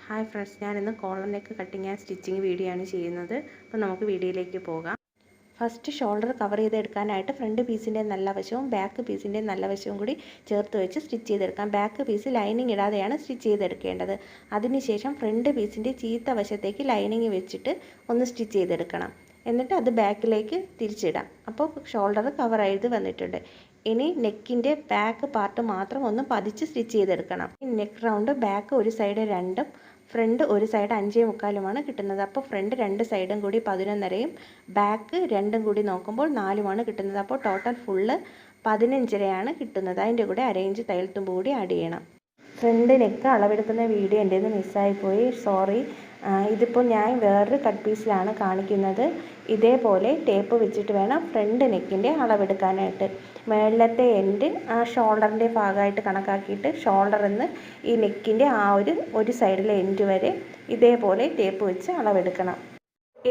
Hi friends, ഞാനിന്ന് collar neck cutting and stitching video ആണ് ചെയ്യുന്നത്. അപ്പോൾ നമുക്ക് വീഡിയോയിലേക്ക് പോകാം. ഫസ്റ്റ് ഷോൾഡർ കവർ ചെയ്തെടുക്കാനായിട്ട് ഫ്രണ്ട് പീസിൻ്റെ നല്ല വശവും ബാക്ക് പീസിൻ്റെ നല്ല വശവും കൂടി ചേർത്ത് വെച്ച് സ്റ്റിച്ച് ചെയ്തെടുക്കാം. ബാക്ക് പീസ് ലൈനിങ് ഇടാതെയാണ് സ്റ്റിച്ച് ചെയ്തെടുക്കേണ്ടത്. അതിനുശേഷം ഫ്രണ്ട് പീസിൻ്റെ ചീത്ത വശത്തേക്ക് ലൈനിങ് വെച്ചിട്ട് ഒന്ന് സ്റ്റിച്ച് ചെയ്തെടുക്കണം. എന്നിട്ട് അത് ബാക്കിലേക്ക് തിരിച്ചിടാം. അപ്പോൾ ഷോൾഡർ കവർ ചെയ്ത് വന്നിട്ടുണ്ട്. ഇനി നെക്കിൻ്റെ ബാക്ക് പാർട്ട് മാത്രം ഒന്ന് പതിച്ച് സ്റ്റിച്ച് ചെയ്തെടുക്കണം. നെക്ക് റൗണ്ട് ബാക്ക് ഒരു സൈഡ് 2ഉം ഫ്രണ്ട് ഒരു സൈഡ് 5.25 കിട്ടുന്നത്. അപ്പോൾ ഫ്രണ്ട് 2 സൈഡും കൂടി 11.5യും ബാക്ക് 2ഉം കൂടി നോക്കുമ്പോൾ 4ഉമാണ് കിട്ടുന്നത്. അപ്പോൾ ടോട്ടൽ ഫുള്ള് 15.5 കിട്ടുന്നത്. അതിൻ്റെ കൂടെ അരയിഞ്ച് തയ്യൽ തുമ്പ് കൂടി ആഡ് ചെയ്യണം. ഫ്രണ്ട് നെക്ക് അളവെടുക്കുന്ന വീഡിയോ എൻ്റെ മിസ്സായിപ്പോയി, സോറി. ഇതിപ്പോൾ ഞാൻ വേറൊരു കട്ട് പീസിലാണ് കാണിക്കുന്നത്. ഇതേപോലെ ടേപ്പ് വെച്ചിട്ട് വേണം ഫ്രണ്ട് നെക്കിൻ്റെ അളവെടുക്കാനായിട്ട്. മേളിലത്തെ എൻഡ് ആ ഷോൾഡറിൻ്റെ ഭാഗമായിട്ട് കണക്കാക്കിയിട്ട് ഷോൾഡറിൽ നിന്ന് ഈ നെക്കിൻ്റെ ആ ഒരു സൈഡിലെ എൻഡ് വരെ ഇതേപോലെ ടേപ്പ് വെച്ച് അളവെടുക്കണം.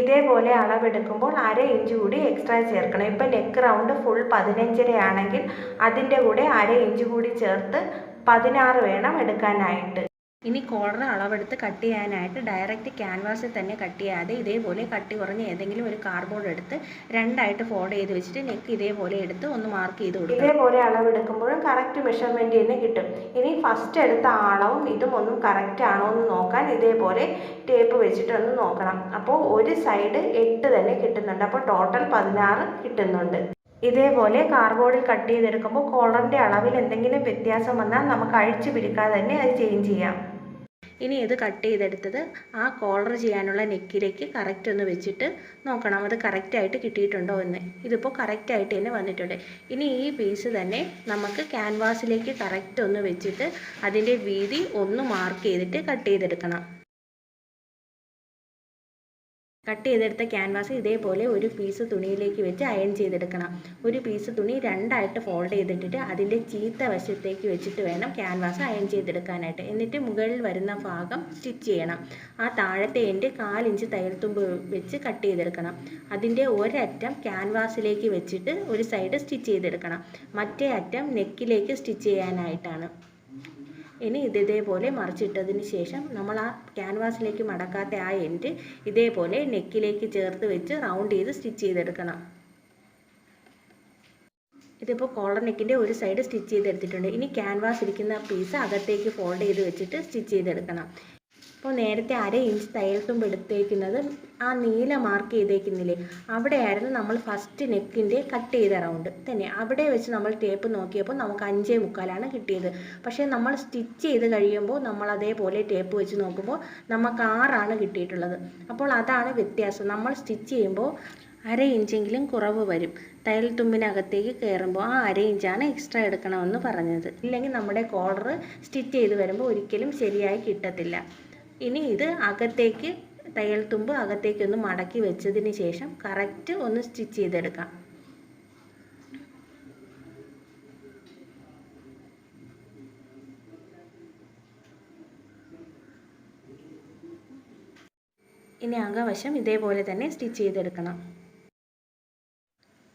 ഇതേപോലെ അളവെടുക്കുമ്പോൾ 1/2 ഇഞ്ച് കൂടി എക്സ്ട്രാ ചേർക്കണം. ഇപ്പം നെക്ക് റൗണ്ട് ഫുൾ 15.5 ആണെങ്കിൽ അതിൻ്റെ കൂടെ 1/2 ഇഞ്ച് കൂടി ചേർത്ത് 16 വേണം എടുക്കാനായിട്ട്. ഇനി കോളർ അളവെടുത്ത് കട്ട് ചെയ്യാനായിട്ട് ഡയറക്റ്റ് ക്യാൻവാസിൽ തന്നെ കട്ട് ചെയ്യാതെ ഇതേപോലെ കട്ടി കുറഞ്ഞ ഏതെങ്കിലും ഒരു കാർഡ്ബോർഡ് എടുത്ത് 2ആയിട്ട് ഫോൾഡ് ചെയ്ത് വെച്ചിട്ട് നെക്ക് ഇതേപോലെ എടുത്ത് ഒന്ന് മാർക്ക് ചെയ്ത് കൊടുക്കും. ഇതേപോലെ അളവെടുക്കുമ്പോഴും കറക്റ്റ് മെഷർമെൻറ്റ് തന്നെ കിട്ടും. ഇനി ഫസ്റ്റ് എടുത്ത അളവും ഇതും ഒന്നും കറക്റ്റ് ആണോ എന്ന് നോക്കാൻ ഇതേപോലെ ടേപ്പ് വെച്ചിട്ട് ഒന്ന് നോക്കണം. അപ്പോൾ ഒരു സൈഡ് 8 തന്നെ കിട്ടുന്നുണ്ട്. അപ്പോൾ ടോട്ടൽ 16 കിട്ടുന്നുണ്ട്. ഇതേപോലെ കാർഡ്ബോർഡിൽ കട്ട് ചെയ്തെടുക്കുമ്പോൾ കോളറിൻ്റെ അളവിൽ എന്തെങ്കിലും വ്യത്യാസം വന്നാൽ നമുക്ക് അഴിച്ചു പിടിക്കാതെ തന്നെ അത് ചേഞ്ച് ചെയ്യാം. ഇനി ഇത് കട്ട് ചെയ്തെടുത്തത് ആ കോളർ ചെയ്യാനുള്ള നെക്കിലേക്ക് കറക്റ്റ് ഒന്ന് വെച്ചിട്ട് നോക്കണം അത് കറക്റ്റായിട്ട് കിട്ടിയിട്ടുണ്ടോ എന്ന്. ഇതിപ്പോൾ കറക്റ്റായിട്ട് തന്നെ വന്നിട്ടുണ്ട്. ഇനി ഈ പീസ് തന്നെ നമുക്ക് ക്യാൻവാസിലേക്ക് കറക്റ്റ് ഒന്ന് വെച്ചിട്ട് അതിൻ്റെ വീതി ഒന്ന് മാർക്ക് ചെയ്തിട്ട് കട്ട് ചെയ്തെടുക്കണം. കട്ട് ചെയ്തെടുത്ത ക്യാൻവാസ് ഇതേപോലെ ഒരു പീസ് തുണിയിലേക്ക് വെച്ച് അയൺ ചെയ്തെടുക്കണം. ഒരു പീസ് തുണി 2ആയിട്ട് ഫോൾഡ് ചെയ്തിട്ടിട്ട് അതിൻ്റെ ചീത്ത വശത്തേക്ക് വെച്ചിട്ട് വേണം ക്യാൻവാസ് അയൺ ചെയ്തെടുക്കാനായിട്ട്. എന്നിട്ട് മുകളിൽ വരുന്ന ഭാഗം സ്റ്റിച്ച് ചെയ്യണം. ആ താഴത്തെ എൻഡ് 1/4 ഇഞ്ച് തയ്യൽ തുമ്പ് വെച്ച് കട്ട് ചെയ്തെടുക്കണം. അതിൻ്റെ ഒരറ്റം ക്യാൻവാസിലേക്ക് വെച്ചിട്ട് ഒരു സൈഡ് സ്റ്റിച്ച് ചെയ്തെടുക്കണം. മറ്റേ അറ്റം നെക്കിലേക്ക് സ്റ്റിച്ച് ചെയ്യാനായിട്ടാണ്. ഇനി ഇതേപോലെ മറിച്ചിട്ടതിന് ശേഷം നമ്മൾ ആ ക്യാൻവാസിലേക്ക് മടക്കാത്ത ആ എൻഡ് ഇതേപോലെ നെക്കിലേക്ക് ചേർത്ത് വെച്ച് റൗണ്ട് ചെയ്ത് സ്റ്റിച്ച് ചെയ്തെടുക്കണം. ഇതിപ്പോൾ കോളർ നെക്കിൻ്റെ ഒരു സൈഡ് സ്റ്റിച്ച് ചെയ്തെടുത്തിട്ടുണ്ട്. ഇനി ക്യാൻവാസ് ഇരിക്കുന്ന പീസ് അകത്തേക്ക് ഫോൾഡ് ചെയ്ത് വെച്ചിട്ട് സ്റ്റിച്ച് ചെയ്തെടുക്കണം. അപ്പോൾ നേരത്തെ 1/2 ഇഞ്ച് തയ്യൽ തുമ്പ് എടുത്തേക്കുന്നത് ആ നീല മാർക്ക് ചെയ്തേക്കുന്നില്ലേ, അവിടെയായിരുന്നു നമ്മൾ ഫസ്റ്റ് നെക്കിൻ്റെ കട്ട് ചെയ്ത റൗണ്ട് തന്നെ. അവിടെ വെച്ച് നമ്മൾ ടേപ്പ് നോക്കിയപ്പോൾ നമുക്ക് 5.25 കിട്ടിയത്. പക്ഷേ നമ്മൾ സ്റ്റിച്ച് ചെയ്ത് കഴിയുമ്പോൾ നമ്മൾ അതേപോലെ ടേപ്പ് വെച്ച് നോക്കുമ്പോൾ നമുക്ക് 6 കിട്ടിയിട്ടുള്ളത്. അപ്പോൾ അതാണ് വ്യത്യാസം. നമ്മൾ സ്റ്റിച്ച് ചെയ്യുമ്പോൾ 1/2 ഇഞ്ചെങ്കിലും കുറവ് വരും. തയ്യൽ തുമ്പിനകത്തേക്ക് കയറുമ്പോൾ ആ 1/2 ഇഞ്ചാണ് എക്സ്ട്രാ എടുക്കണമെന്ന് പറഞ്ഞത്. ഇല്ലെങ്കിൽ നമ്മുടെ കോളർ സ്റ്റിച്ച് ചെയ്ത് വരുമ്പോൾ ഒരിക്കലും ശരിയായി കിട്ടത്തില്ല. ഇനി ഇത് അകത്തേക്ക് തയ്യൽ തുമ്പ് അകത്തേക്കൊന്ന് മടക്കി വെച്ചതിന് ശേഷം കറക്റ്റ് ഒന്ന് സ്റ്റിച്ച് ചെയ്തെടുക്കാം. ഇനി അകവശം ഇതേപോലെ തന്നെ സ്റ്റിച്ച് ചെയ്തെടുക്കണം.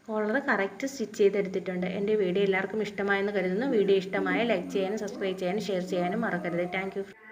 കോളർ കറക്റ്റ് സ്റ്റിച്ച് ചെയ്തെടുത്തിട്ടുണ്ട്. എൻ്റെ വീഡിയോ എല്ലാവർക്കും ഇഷ്ടമായെന്ന് കരുതുന്നു. വീഡിയോ ഇഷ്ടമായ ലൈക്ക് ചെയ്യാനും സബ്സ്ക്രൈബ് ചെയ്യാനും ഷെയർ ചെയ്യാനും മറക്കരുത്. Thank you.